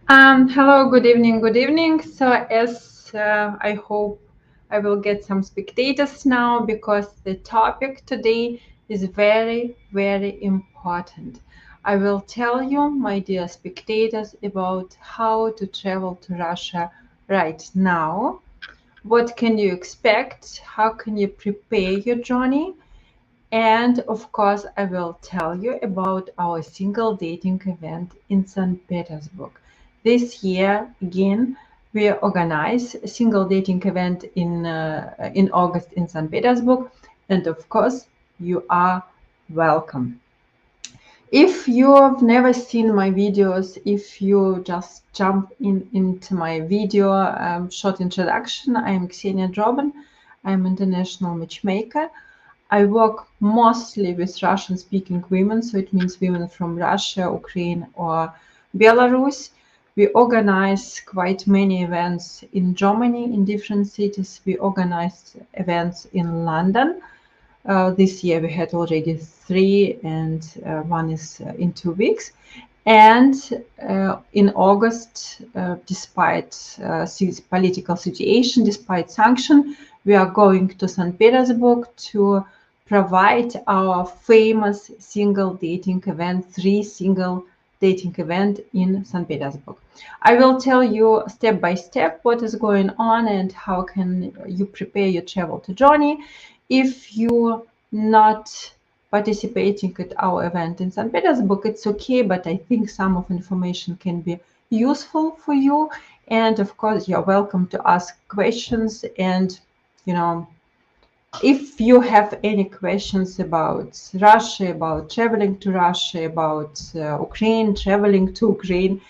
Hello, good evening, good evening. So, as I hope I will get some spectators now because the topic today is very, very important. I will tell you, my dear spectators, about how to travel to Russia right now. What can you expect? How can you prepare your journey? And of course, I will tell you about our single dating event in St. Petersburg. This year, again, we organize a single dating event in August in St. Petersburg, and of course, you are welcome. If you have never seen my videos, if you just jump into my video short introduction, I am Ksenia Droben. I'm an international matchmaker. I work mostly with Russian-speaking women, so it means women from Russia, Ukraine, or Belarus. We organize quite many events in Germany, in different cities. We organized events in London. This year we had already three, and one is in 2 weeks. And in August, despite political situation, despite sanction, we are going to St. Petersburg to provide our famous single dating event, three single dating event in St. Petersburg. I will tell you step by step what is going on and how can you prepare your travel to journey. If you're not participating at our event in St. Petersburg, it's okay, but I think some of information can be useful for you. And of course, you're welcome to ask questions. And, if you have any questions about Russia, about traveling to Russia, about Ukraine, traveling to Ukraine,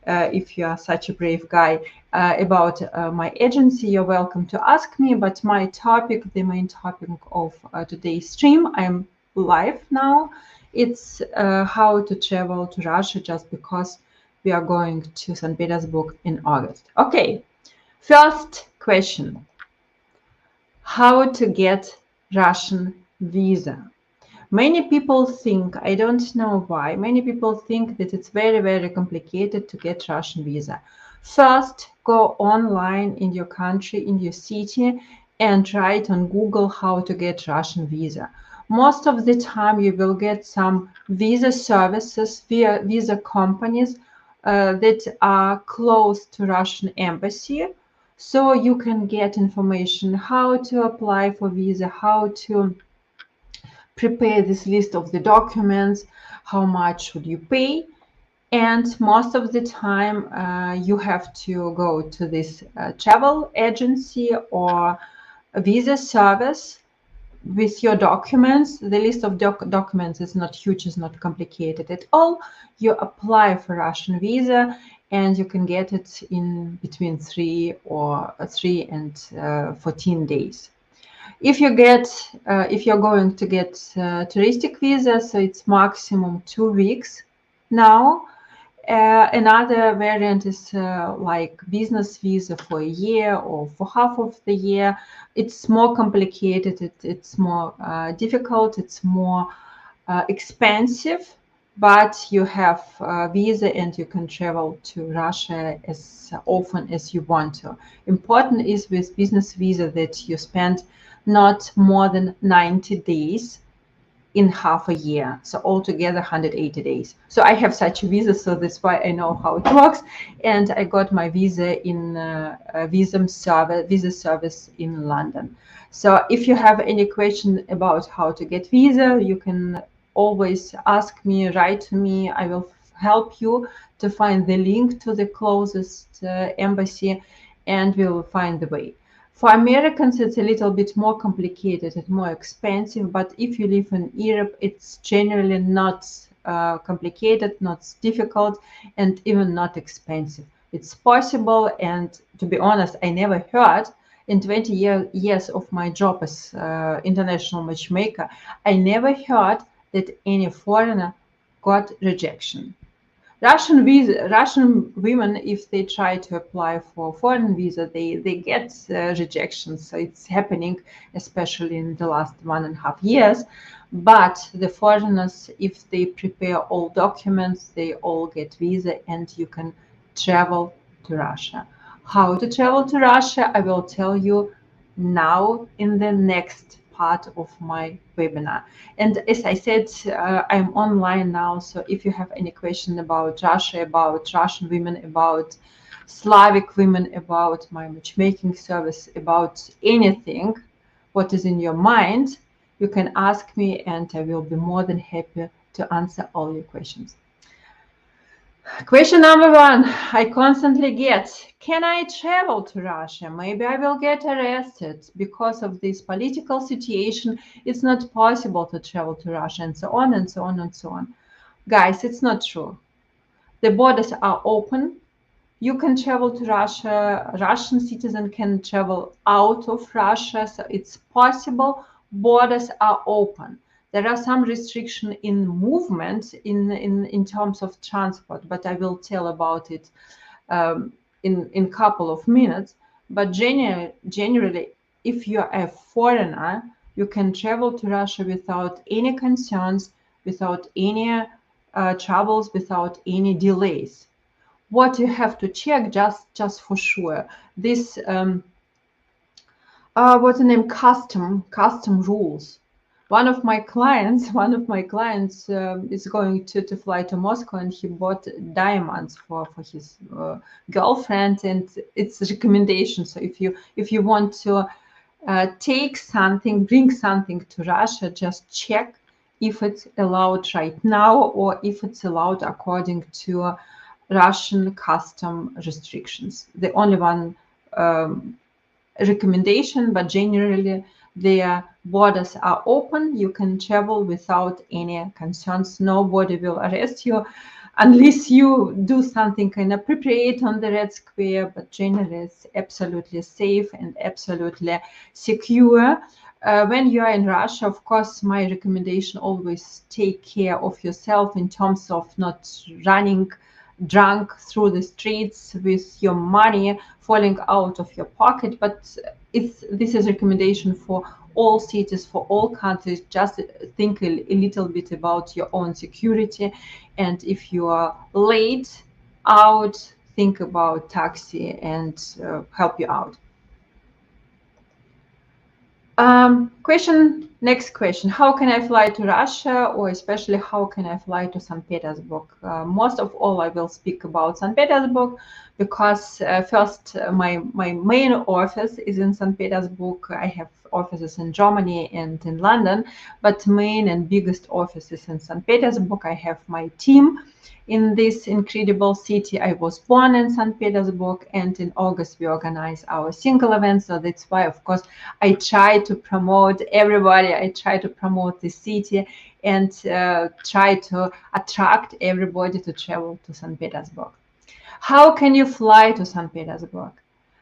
if you are such a brave guy, about my agency, you're welcome to ask me. But my topic, the main topic of today's stream, I'm live now. It's how to travel to Russia just because we are going to St. Petersburg in August. Okay, first question. How to get Russian visa? Many people think, I don't know why, many people think that it's very, very complicated to get Russian visa. First, go online in your country, in your city, and write on Google how to get Russian visa. Most of the time, you will get some visa services via visa companies that are close to Russian embassy. So you can get information how to apply for visa, how to prepare this list of the documents, how much should you pay. And most of the time you have to go to this travel agency or a visa service with your documents. The list of documents is not huge, is not complicated at all. You apply for Russian visa and you can get it in between 3 and 14 days. If you're going to get touristic visa, so it's maximum 2 weeks now. Another variant is like business visa for a year or for half of the year. It's more complicated, it's more difficult, it's more expensive, but you have a visa and you can travel to Russia as often as you want to. Important is with business visa that you spend not more than 90 days in half a year, so altogether 180 days. So I have such a visa, so that's why I know how it works. And I got my visa in a visa service in London. So if you have any question about how to get visa, you can always ask me, write to me. I will help you to find the link to the closest embassy, and we will find the way. For Americans, it's a little bit more complicated and more expensive, but if you live in Europe, it's generally not complicated, not difficult, and even not expensive. It's possible, and to be honest, I never heard in 20 years of my job as international matchmaker, I never heard that any foreigner got rejection. Russian women, if they try to apply for foreign visa, they get rejections. So it's happening, especially in the last 1.5 years. But the foreigners, if they prepare all documents, they all get visa, and you can travel to Russia. How to travel to Russia, I will tell you now in the next part of my webinar. And as I said, I'm online now, so if you have any question about Russia, about Russian women, about Slavic women, about my matchmaking service, about anything, what is in your mind, you can ask me and I will be more than happy to answer all your questions. Question number one, I constantly get, can I travel to Russia? Maybe I will get arrested because of this political situation. It's not possible to travel to Russia and so on and so on and so on. Guys, it's not true. The borders are open. You can travel to Russia. Russian citizen can travel out of Russia. So it's possible. Borders are open. There are some restriction in movement in terms of transport, but I will tell about it in couple of minutes. But generally, if you're a foreigner, you can travel to Russia without any concerns, without any troubles, without any delays. What you have to check just for sure, this what's the name, custom rules. One of my clients is going to fly to Moscow, and he bought diamonds for his girlfriend, and it's a recommendation. So if you want to take something, bring something to Russia, just check if it's allowed right now or if it's allowed according to Russian custom restrictions. The only one recommendation, but generally their borders are open. You can travel without any concerns. Nobody will arrest you unless you do something inappropriate on the Red Square, but generally it's absolutely safe and absolutely secure. When you are in Russia, of course, my recommendation, always take care of yourself in terms of not running drunk through the streets with your money falling out of your pocket. But this is a recommendation for all cities, for all countries. Just think a little bit about your own security, and if you are late out, think about taxi and help you out. Next question, how can I fly to Russia, or especially how can I fly to St. Petersburg? Most of all, I will speak about St. Petersburg because first, my main office is in St. Petersburg. I have offices in Germany and in London, but main and biggest office is in St. Petersburg. I have my team in this incredible city. I was born in St. Petersburg, and in August we organize our single event. So that's why, of course, I try to promote everybody. I try to promote the city and try to attract everybody to travel to St. Petersburg. How can you fly to St. Petersburg?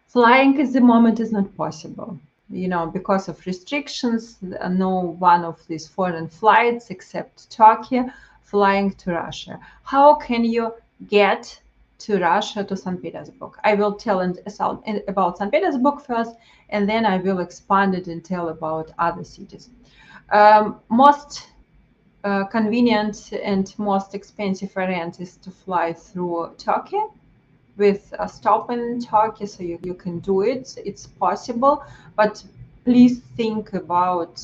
Flying at the moment is not possible. Because of restrictions, no one of these foreign flights except Turkey flying to Russia. How can you get to Russia, to St. Petersburg? I will tell about St. Petersburg first, and then I will expand it and tell about other cities. Most convenient and most expensive variant is to fly through Turkey with a stop in Turkey, so you can do it. It's possible, but please think about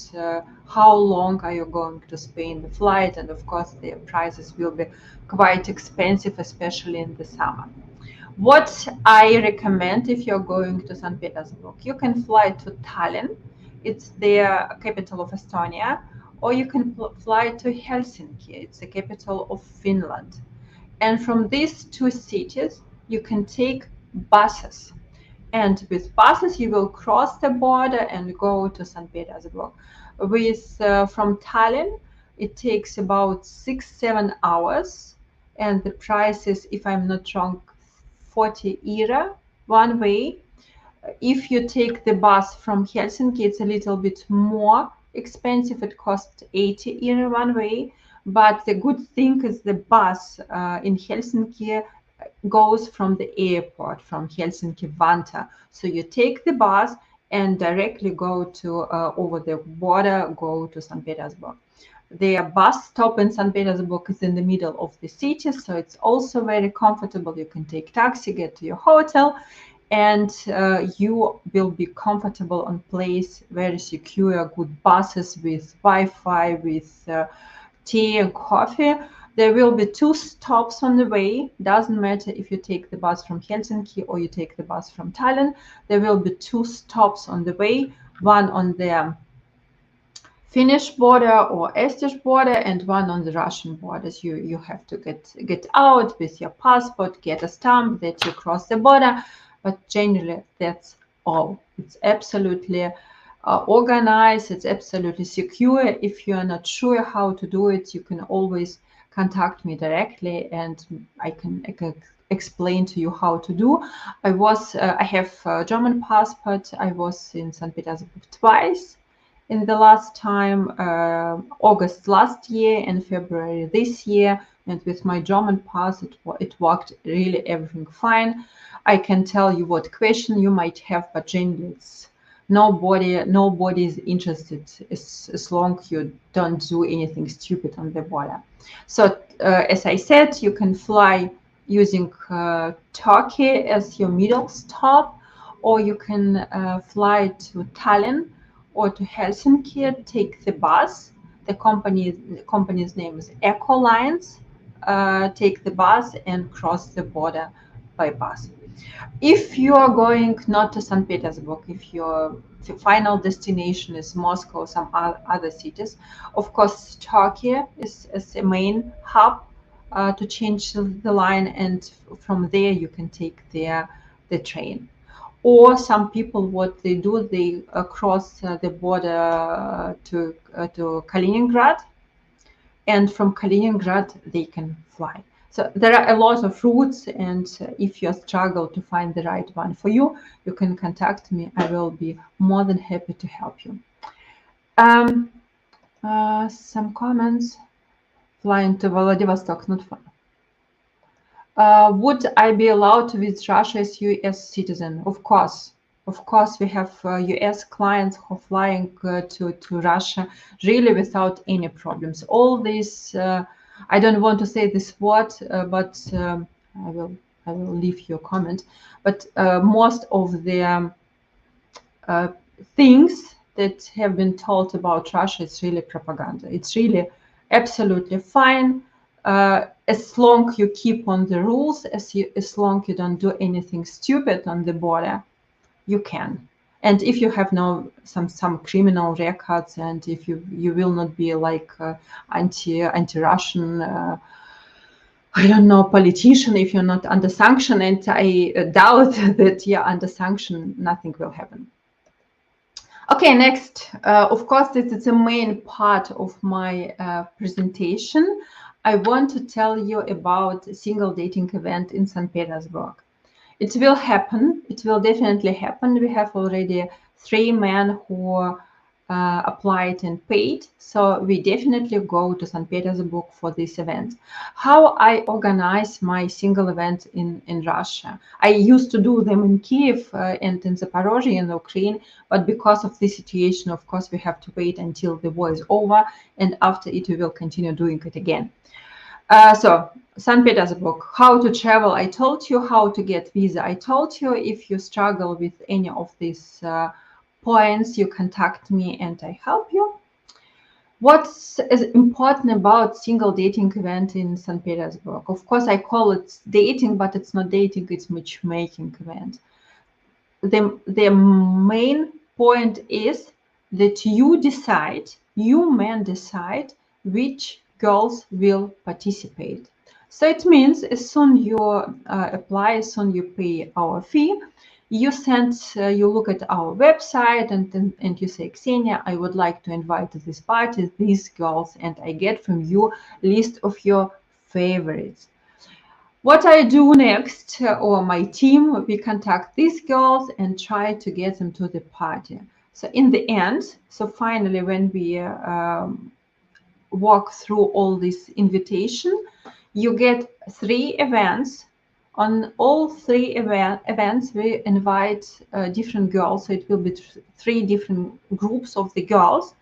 how long are you going to spend the flight, and of course the prices will be quite expensive, especially in the summer. What I recommend if you're going to St. Petersburg, you can fly to Tallinn, it's the capital of Estonia, or you can fly to Helsinki, it's the capital of Finland. And from these two cities, you can take buses. And with buses, you will cross the border and go to St. Petersburg. From Tallinn, it takes about 6-7 hours. And the price is, if I'm not wrong, 40 lira one way. If you take the bus from Helsinki, it's a little bit more expensive. It costs 80 lira one way. But the good thing is the bus in Helsinki goes from the airport, from Helsinki-Vantaa. So you take the bus and directly go to over the border, go to St. Petersburg. their bus stop in St. Petersburg is in the middle of the city, so it's also very comfortable. You can take taxi, get to your hotel, and you will be comfortable on place, very secure, good buses with Wi-Fi, with tea and coffee. There will be 2 stops on the way. Doesn't matter if you take the bus from Helsinki or you take the bus from Tallinn. There will be 2 stops on the way, one on the Finnish border or Estish border and one on the Russian borders. You have to get out with your passport, get a stamp that you cross the border, but generally that's all. It's absolutely organized, it's absolutely secure. If you are not sure how to do it, you can always contact me directly and I can explain to you how to do. I have a German passport. I was in St. Petersburg twice. In the last time, August last year and February this year, and with my German pass, it worked really everything fine. I can tell you what question you might have, but generally it's nobody is interested as long you don't do anything stupid on the border. So as I said, you can fly using Turkey as your middle stop, or you can fly to Tallinn or to Helsinki, take the bus. The company's name is Eco Lines. Take the bus and cross the border by bus. If you are going not to St. Petersburg, if your final destination is Moscow or some other cities, of course, Turkey is a main hub to change the line, and from there you can take the train. Or some people, what they do, they cross the border to Kaliningrad, and from Kaliningrad they can fly. So there are a lot of routes, and if you struggle to find the right one for you, you can contact me. I will be more than happy to help you. Some comments. Flying to Vladivostok, not fun. Would I be allowed to visit Russia as U.S. citizen? Of course. Of course, we have U.S. clients who are flying to Russia really without any problems. All this, I don't want to say this word, but I will leave you a comment. But most of the things that have been told about Russia, it's really propaganda. It's really absolutely fine. As long you keep on the rules, as long you don't do anything stupid on the border, you can. And if you have some criminal records, and if you will not be like anti-Russian, I don't know, politician, if you're not under sanction, and I doubt that you're under sanction, nothing will happen. Okay, next. Of course, this is the main part of my presentation. I want to tell you about a single dating event in St. Petersburg. It will happen. It will definitely happen. We have already 3 men who applied and paid. So we definitely go to St. Petersburg for this event. How I organize my single event in Russia. I used to do them in Kiev and in Zaporozhye in Ukraine, but because of this situation, of course, we have to wait until the war is over, and after it, we will continue doing it again. So St. Petersburg, how to travel. I told you how to get visa. I told you if you struggle with any of these points, you contact me and I help you. What's important about single dating event in St. Petersburg? Of course, I call it dating, but it's not dating, it's matchmaking event. The main point is that you men decide which girls will participate. So it means as soon you apply, as soon you pay our fee, you look at our website and you say, Ksenia, I would like to invite to this party these girls, and I get from you list of your favorites. What I do next, or my team, we contact these girls and try to get them to the party. So in the end, so finally when we walk through all this invitation, you get 3 events. On all 3 events, we invite different girls. So it will be 3 different groups of the girls.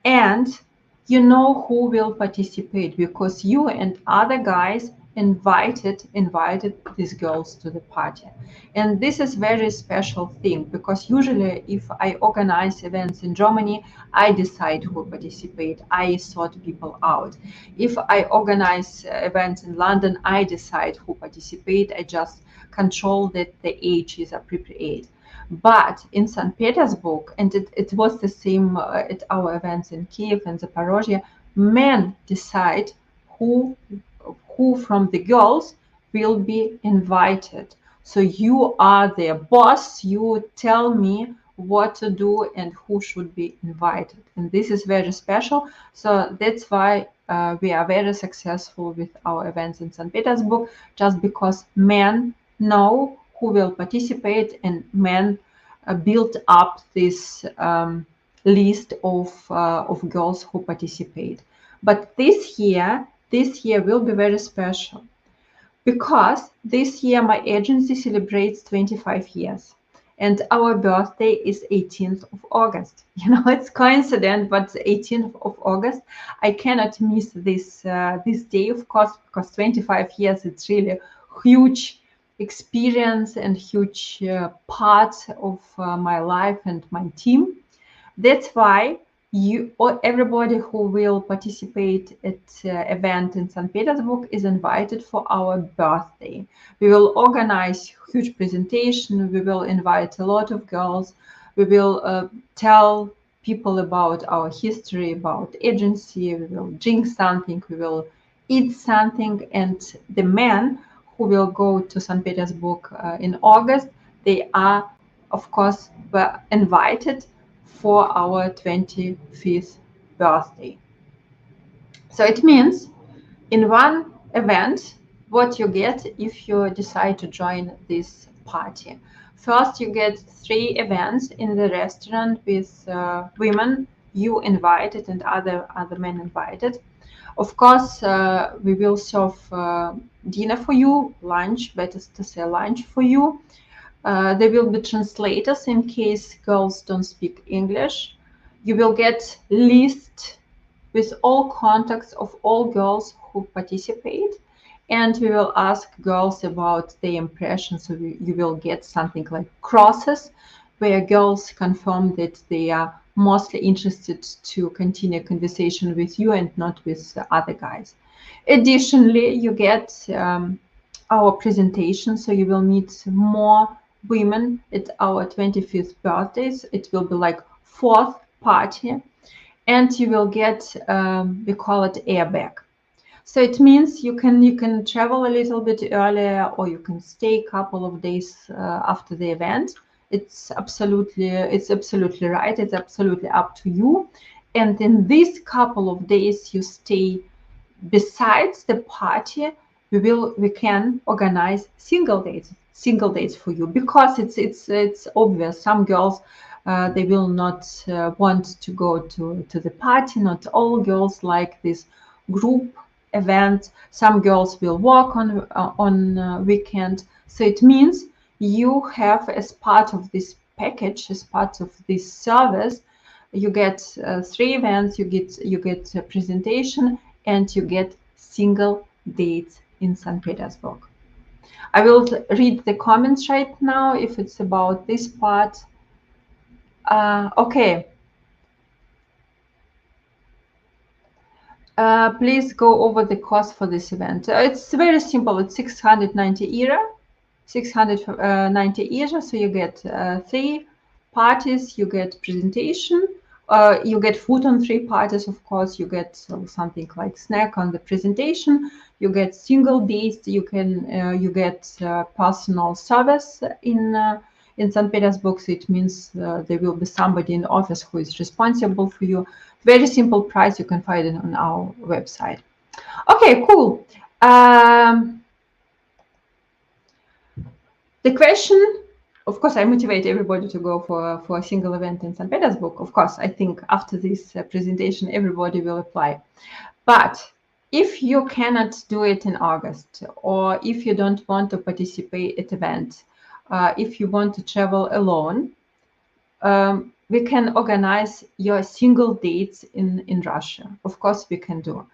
And you know who will participate because you and other guys invited these girls to the party. And this is very special thing because usually if I organize events in Germany, I decide who participate, I sort people out. If I organize events in London, I decide who participate, I just control that the age is appropriate. But in St. Petersburg, and it was the same at our events in Kiev and Zaporozhye, men decide who who from the girls will be invited. So you are their boss. You tell me what to do and who should be invited. And this is very special. So that's why we are very successful with our events in St. Petersburg, just because men know who will participate and men build up this list of girls who participate. But this year will be very special because this year my agency celebrates 25 years and our birthday is 18th of August. You know, it's coincident, but 18th of August. I cannot miss this day, of course, because 25 years, it's really huge experience and huge part of my life and my team. That's why you or everybody who will participate at event in St. Petersburg is invited for our birthday. We will organize huge presentation. We will invite a lot of girls. We will tell people about our history, about agency. We will drink something. We will eat something. And the men who will go to St. Petersburg in August, they are, of course, were invited for our 25th birthday. So it means in one event, what you get if you decide to join this party. First, you get 3 events in the restaurant with women you invited and other men invited. Of course, we will serve dinner for you, lunch, better to say lunch for you. There will be translators in case girls don't speak English. You will get list with all contacts of all girls who participate, and we will ask girls about their impressions. So you will get something like crosses, where girls confirm that they are mostly interested to continue conversation with you and not with the other guys. Additionally, you get our presentation, so you will meet more women at our 25th birthdays. It will be like 4th party, and you will get we call it airbag. So it means you can travel a little bit earlier, or you can stay a couple of days after the event. It's absolutely right. It's absolutely up to you. And in these couple of days you stay, besides the party, we can organize single dates for you, because it's obvious some girls they will not want to go to the party. Not all girls like this group event. Some girls will work on weekend. So it means you have, as part of this package, as part of this service, you get 3 events, you get a presentation, and you get single dates in St. Petersburg. I will read the comments right now if it's about this part. Okay. Please go over the cost for this event. It's very simple. It's 690 euro. 690 euro. So you get 3 parties, you get presentation, you get food on 3 parties, of course, you get something like snack on the presentation, you get single dates, you get personal service in St. Petersburg. So it means there will be somebody in the office who is responsible for you. Very simple price. You can find it on our website. Okay, cool. The question, of course, I motivate everybody to go for a single event in St. Petersburg. Of course, I think after this presentation, everybody will apply. But if you cannot do it in August, or if you don't want to participate at event, if you want to travel alone, we can organize your single dates in Russia. Of course, we can do.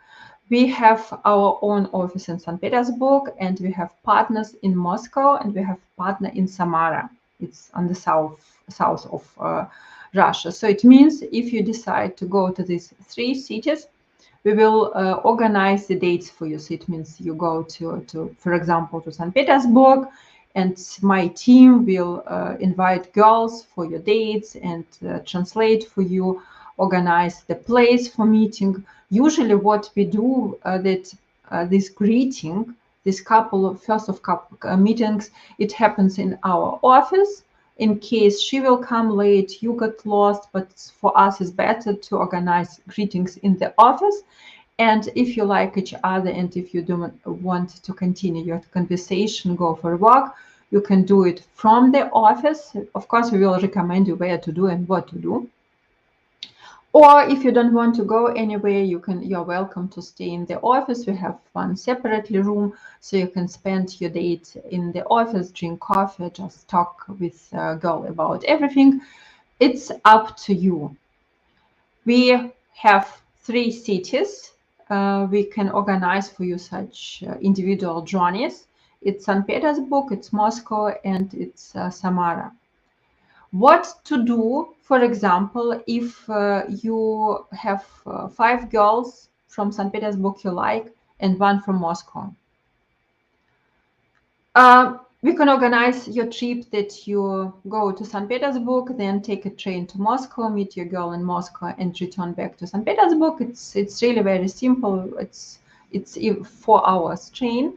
We have our own office in St. Petersburg, and we have partners in Moscow, and we have partner in Samara. It's on the south of Russia. So it means if you decide to go to these three cities, we will organize the dates for you. So it means you go to for example, to St. Petersburg, and my team will invite girls for your dates and translate for you, organize the place for meeting. Usually what we do that this greeting, this couple of couple meetings, it happens in our office. In case she will come late, you got lost, but for us it's better to organize greetings in the office. And if you like each other, and if you don't want to continue your conversation, go for a walk, you can do it from the office. Of course, we will recommend you where to do and what to do. Or if you don't want to go anywhere, you're welcome to stay in the office. We have one separately room, so you can spend your date in the office, drink coffee, just talk with a girl about everything. It's up to you. We have three cities. We can organize for you such individual journeys. It's St. Petersburg, it's Moscow, and it's Samara. What to do, for example, if you have 5 girls from St. Petersburg you like and 1 from Moscow. We can organize your trip that you go to St. Petersburg, then take a train to Moscow, meet your girl in Moscow, and return back to St. Petersburg. It's really very simple. It's 4 hours train.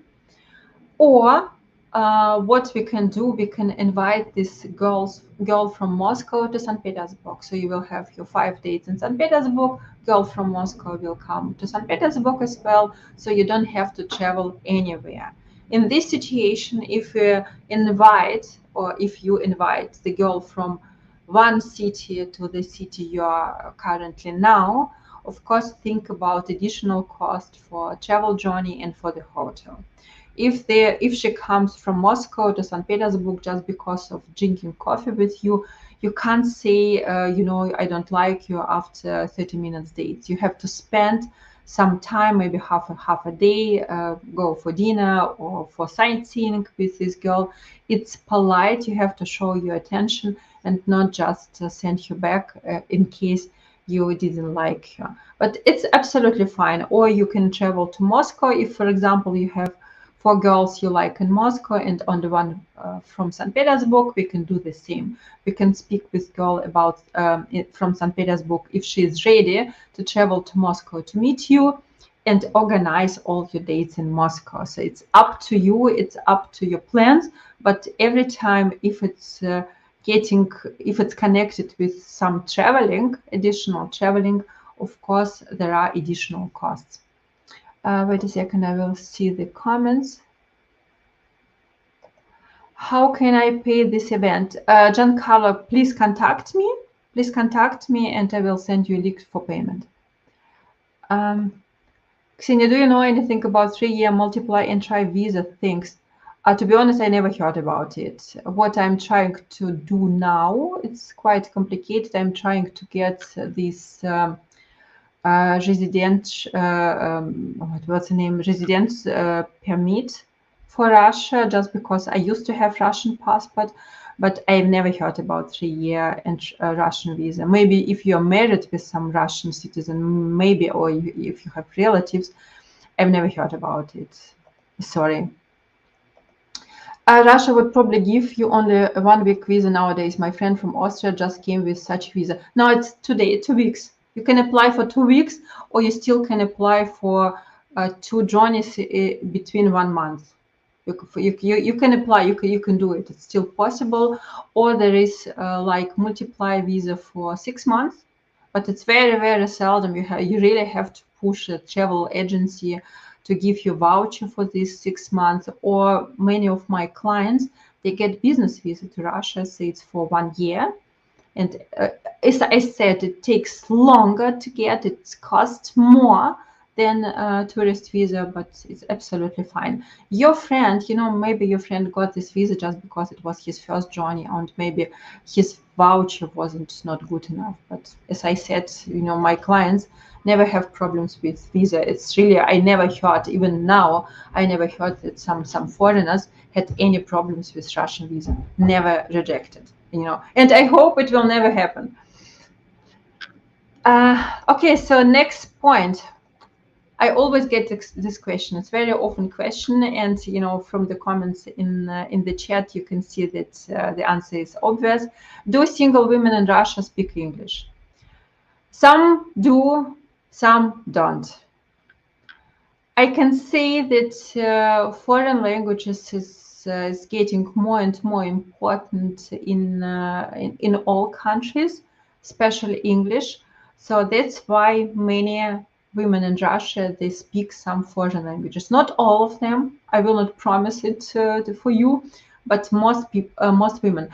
Or what we can do, we can invite this girl from Moscow to St. Petersburg. So you will have your 5 dates in St. Petersburg. Girl from Moscow will come to St. Petersburg as well. So you don't have to travel anywhere. In this situation, if you invite the girl from one city to the city you are currently now, of course, think about additional cost for travel journey and for the hotel. If she comes from Moscow to St. Petersburg just because of drinking coffee with you, you can't say, I don't like you after 30 minutes dates. You have to spend some time, maybe half a day, go for dinner or for sightseeing with this girl. It's polite. You have to show your attention and not just send you back in case you didn't like her. But it's absolutely fine. Or you can travel to Moscow if, for example, you have 4 girls you like in Moscow, and on the one from St. Petersburg, we can do the same. We can speak with girl about from St. Petersburg if she is ready to travel to Moscow to meet you, and organize all your dates in Moscow. So it's up to you. It's up to your plans. But every time, if it's connected with some additional traveling, of course there are additional costs. Wait a second, I will see the comments. How can I pay this event? Giancarlo, please contact me. Please contact me and I will send you a link for payment. Ksenia, do you know anything about 3-year multiply and try visa things? To be honest, I never heard about it. What I'm trying to do now, it's quite complicated. I'm trying to get this residence permit for Russia, just because I used to have Russian passport, but I've never heard about 3-year and Russian visa. Maybe if you're married with some Russian citizen, maybe, or if you have relatives, I've never heard about it. Sorry. Russia would probably give you only a 1-week visa nowadays. My friend from Austria just came with such visa. Now it's 2 weeks. You can apply for 2 weeks, or you still can apply for 2 journeys between 1 month. You can apply. You can do it. It's still possible. Or there is like multiply visa for 6 months, but it's very, very seldom. You really have to push a travel agency to give you voucher for these 6 months. Or many of my clients, they get business visa to Russia, so it's for 1 year. And as I said, it takes longer to get. It costs more than tourist visa, but it's absolutely fine. Your friend, maybe your friend got this visa just because it was his first journey, and maybe his voucher wasn't not good enough. But as I said, my clients never have problems with visa. It's really, I never heard, even now, I never heard that some foreigners had any problems with Russian visa. Never rejected, and I hope it will never happen. Okay, so next point. I always get this question. It's very often question, and from the comments in the chat, you can see that the answer is obvious. Do single women in Russia speak English? Some do, some don't. I can say that foreign languages is getting more and more important in all countries, especially English. So that's why many women in Russia, they speak some foreign languages. Not all of them. I will not promise it for you, but most people, most women.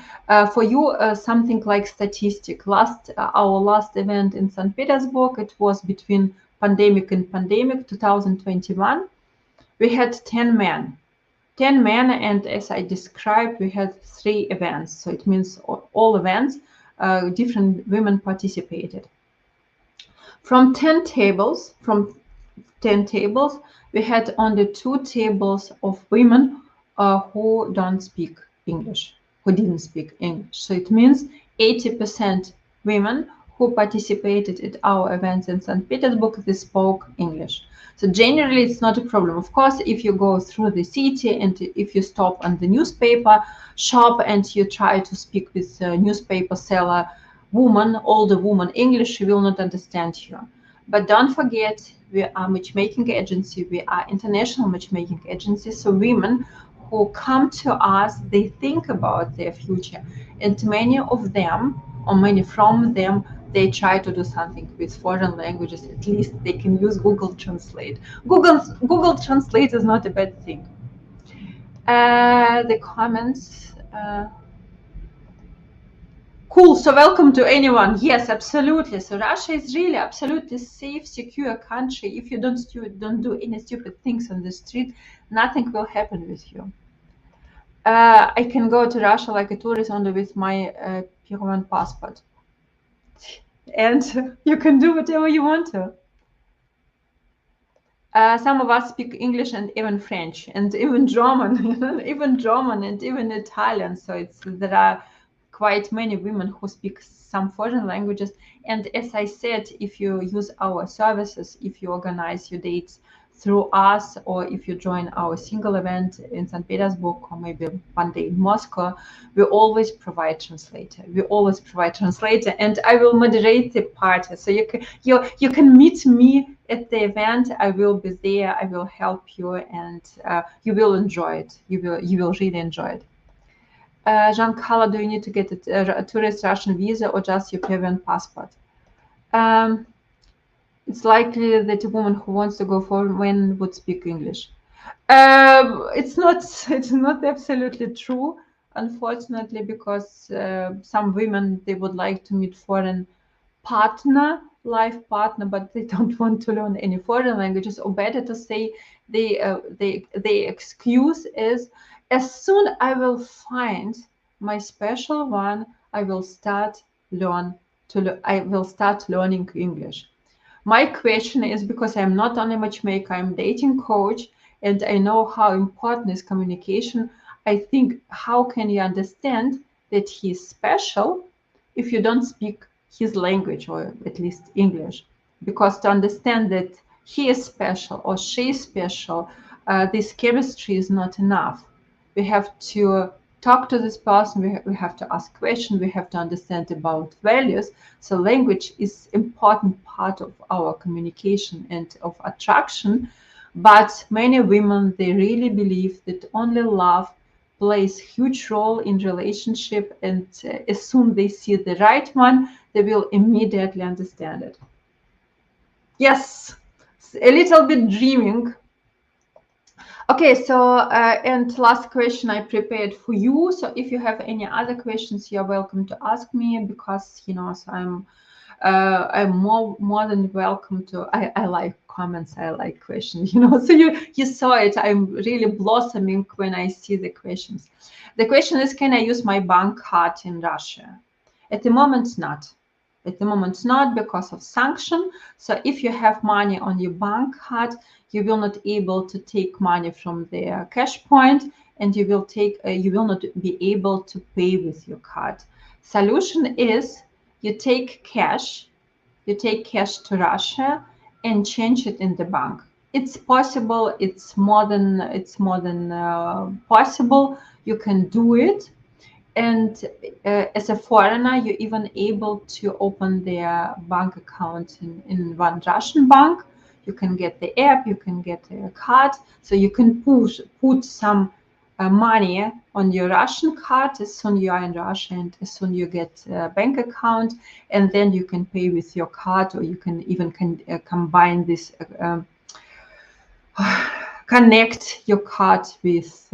For you, something like statistic. Our last event in St. Petersburg, it was between pandemic and pandemic 2021. We had 10 men. 10 men, and as I described, we had 3 events. So it means all events, different women participated. From 10 tables, we had only 2 tables of women who don't speak English, who didn't speak English. So it means 80% women who participated at our events in St. Petersburg, they spoke English. So generally, it's not a problem. Of course, if you go through the city and if you stop on the newspaper shop and you try to speak with a newspaper seller, older woman, English, she will not understand you. But don't forget, we are matchmaking agency. We are international matchmaking agency. So women who come to us, they think about their future, and many of them, or many from them, they try to do something with foreign languages. At least they can use Google Translate. Google Translate is not a bad thing. The comments. Cool. So welcome to anyone. Yes, absolutely. So Russia is really absolutely safe, secure country. If you don't do any stupid things on the street, nothing will happen with you. I can go to Russia like a tourist only with my Permanent passport, and you can do whatever you want to. Some of us speak English and even French and even German, even German and even Italian. So there are quite many women who speak some foreign languages. And as I said, if you use our services, if you organize your dates through us, or if you join our single event in St. Petersburg, or maybe one day in Moscow, we always provide translator. And I will moderate the party. So you can meet me at the event. I will be there. I will help you, and you will enjoy it. You will really enjoy it. Jean-Carlo, do you need to get a tourist Russian visa or just your Peruvian passport? It's likely that a woman who wants to go foreign would speak English. It's not absolutely true, unfortunately, because some women, they would like to meet foreign life partner, but they don't want to learn any foreign languages. Or better to say, the excuse is, as soon I will find my special one, I will start learning English. My question is, because I'm not only matchmaker, I'm dating coach, and I know how important is communication. I think, how can you understand that he's special if you don't speak his language, or at least English? Because to understand that he is special or she is special, this chemistry is not enough. We have to talk to this person, we have to ask questions, we have to understand about values. So language is important part of our communication and of attraction. But many women, they really believe that only love plays huge role in relationship, and as soon they see the right one, they will immediately understand it. Yes, a little bit dreaming. Okay, so and last question I prepared for you. So if you have any other questions, you're welcome to ask me, because so I'm I'm more than welcome to. I like comments. I like questions. You know, so you saw it. I'm really blossoming when I see the questions. The question is, can I use my bank card in Russia? At the moment, not. At the moment, not because of sanction. So if you have money on your bank card, you will not able to take money from the cash point, and you will not be able to pay with your card. Solution is you take cash to Russia and change it in the bank. It's possible. It's more than possible. You can do it, and as a foreigner, you're even able to open their bank account in one Russian bank. You can get the app, you can get a card, so you can put some money on your Russian card as soon you are in Russia, and as soon you get a bank account, and then you can pay with your card, or you can even combine this. Connect your card with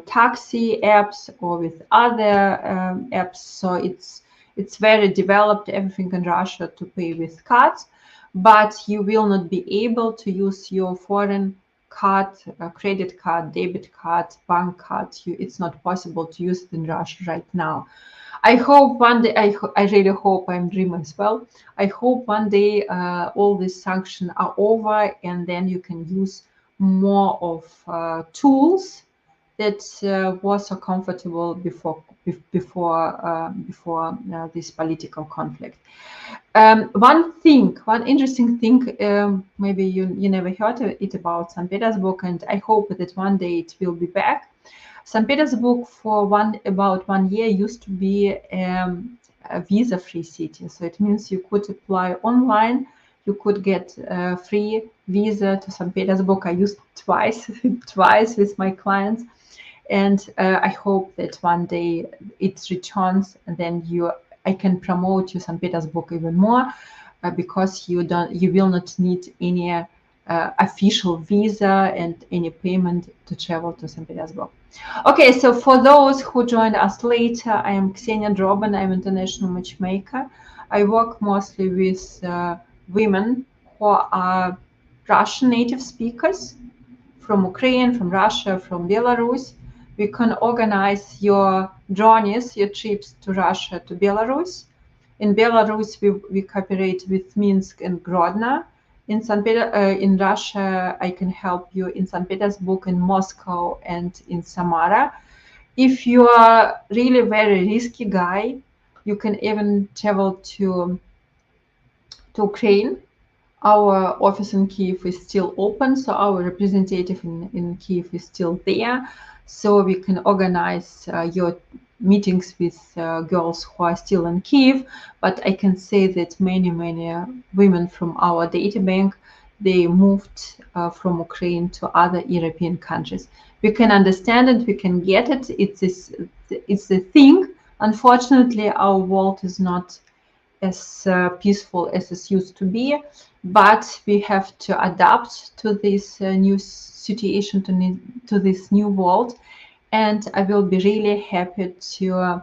taxi apps or with other apps. So it's very developed, everything in Russia, to pay with cards, but you will not be able to use your foreign card, credit card, debit card, bank card. It's not possible to use it in Russia right now. I hope one day, I really hope, I'm dreaming as well. I hope one day all these sanctions are over, and then you can use more of tools that was so comfortable before this political conflict. One interesting thing, maybe you never heard it about St. Petersburg, and I hope that one day it will be back. St. Petersburg for about 1 year used to be a visa-free city. So it means you could apply online, you could get a free visa to St. Petersburg. I used twice with my clients, and I hope that one day it returns, and then I can promote you St. Petersburg even more, because you will not need any official visa and any payment to travel to St. Petersburg. Okay, so for those who joined us later, I am Ksenia Droben. I'm international matchmaker. I work mostly with women who are Russian native speakers from Ukraine, from Russia, from Belarus. We can organize your journeys, your trips to Russia, to Belarus. In Belarus, we cooperate with Minsk and Grodno. In Russia, I can help you in St. Petersburg, in Moscow, and in Samara. If you are really very risky guy, you can even travel to Ukraine. Our office in Kyiv is still open, so our representative in Kyiv is still there. So we can organize your meetings with girls who are still in Kyiv. But I can say that many women from our data bank, they moved from Ukraine to other European countries. We can understand it, we can get it. It's a thing. Unfortunately, our world is not as peaceful as it used to be, but we have to adapt to this new situation, to this new world, and I will be really happy to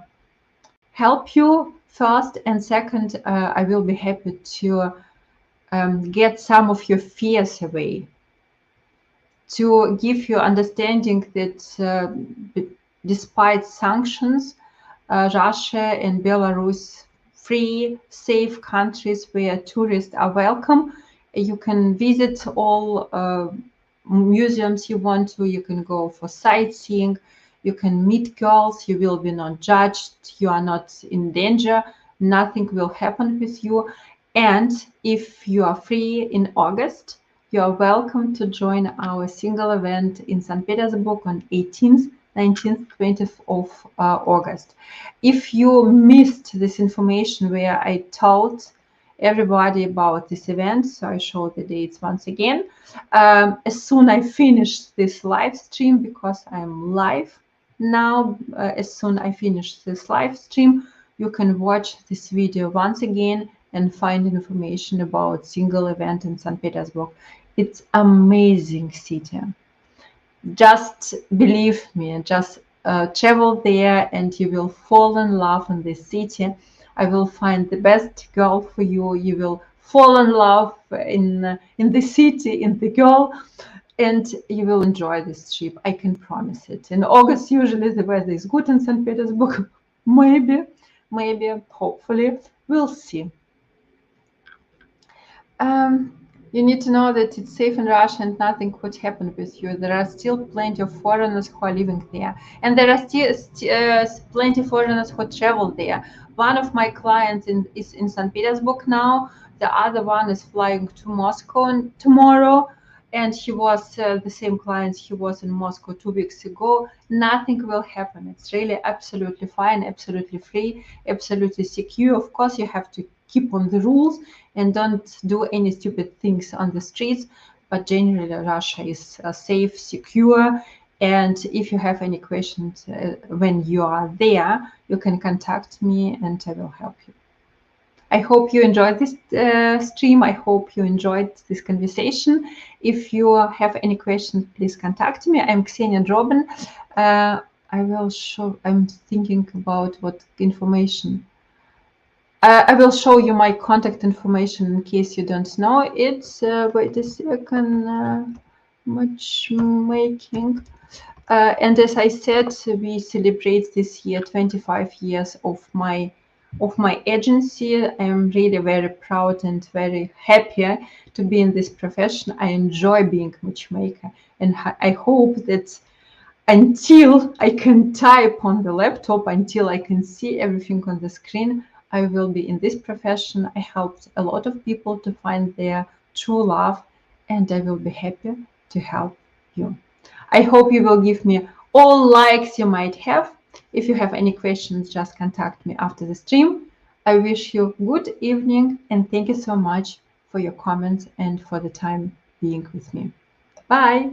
help you first, and second, I will be happy to get some of your fears away, to give you understanding that despite sanctions, Russia and Belarus, free, safe countries where tourists are welcome. You can visit all museums you want to. You can go for sightseeing. You can meet girls. You will be not judged. You are not in danger. Nothing will happen with you. And if you are free in August, you are welcome to join our single event in St. Petersburg on 18th, 19th, 20th of August. If you missed this information where I told everybody about this event, so I show the dates once again. As soon I finish this live stream, because I'm live now, as soon I finish this live stream, you can watch this video once again and find information about single event in St. Petersburg. It's amazing city. Just believe me, just travel there and you will fall in love in this city. I will find the best girl for you. You will fall in love in the city, in the girl, and you will enjoy this trip. I can promise it. In August, usually the weather is good in St. Petersburg. Maybe, hopefully, we'll see. Um, you need to know that it's safe in Russia and nothing could happen with you. There are still plenty of foreigners who are living there, and there are still plenty of foreigners who travel there. One of my clients is in St. Petersburg now. The other one is flying to Moscow tomorrow, and he was the same client. He was in Moscow 2 weeks ago. Nothing will happen. It's really absolutely fine, absolutely free, absolutely secure. Of course, you have to keep on the rules and don't do any stupid things on the streets. But generally, Russia is safe, secure. And if you have any questions when you are there, you can contact me and I will help you. I hope you enjoyed this stream. I hope you enjoyed this conversation. If you have any questions, please contact me. I'm Ksenia Droben. I will show, I'm thinking about what information. I will show you my contact information in case you don't know it. Wait a second. Matchmaking. And as I said, we celebrate this year 25 years of my agency. I am really very proud and very happy to be in this profession. I enjoy being matchmaker, and I hope that until I can type on the laptop, until I can see everything on the screen, I will be in this profession. I helped a lot of people to find their true love, and I will be happy to help you. I hope you will give me all likes you might have. If you have any questions, just contact me after the stream. I wish you good evening, and thank you so much for your comments and for the time being with me. Bye.